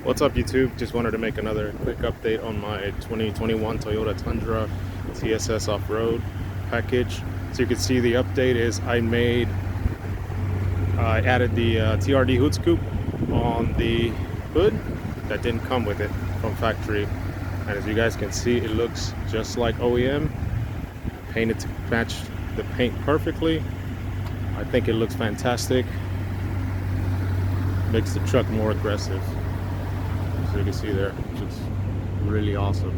What's up, YouTube? Just wanted to make another quick update on my 2021 Toyota Tundra TSS off-road package. So you can see the update is I added the TRD hood scoop on the hood that didn't come with it from factory. And as you guys can see, it looks just like OEM, painted to match the paint perfectly. I think it looks fantastic. Makes the truck more aggressive. So you can see there, it looks really awesome.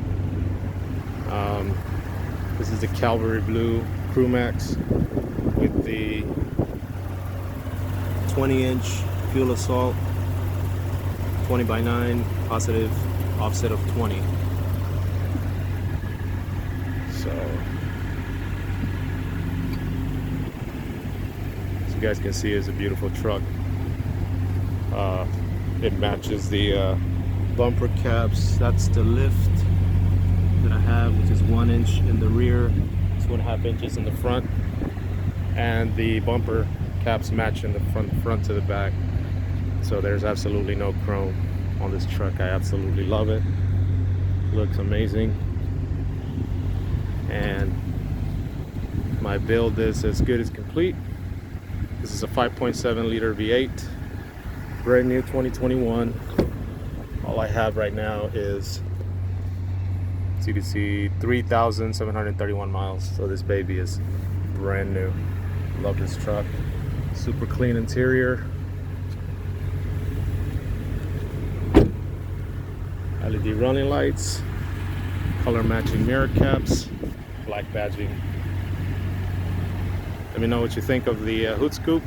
This is the Calvary Blue Crew Max with the 20-inch fuel assault, 20/9 positive offset of 20. So as you guys can see, it's a beautiful truck. It matches the bumper caps. That's the lift that I have, which is 1 inch in the rear, 2.5 inches in the front, and the bumper caps match in the front to the back. So there's absolutely no chrome on this truck. I absolutely love it. Looks amazing. And my build is as good as complete. This is a 5.7 liter V8, brand new 2021. All I have right now is, as you can see, 3,731 miles. So this baby is brand new. Love this truck. Super clean interior. LED running lights, color matching mirror caps, black badging. Let me know what you think of the hood scoop.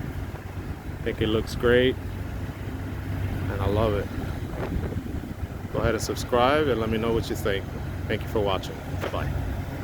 I think it looks great and I love it. Go ahead and subscribe and let me know what you think. Thank you for watching. Bye-bye.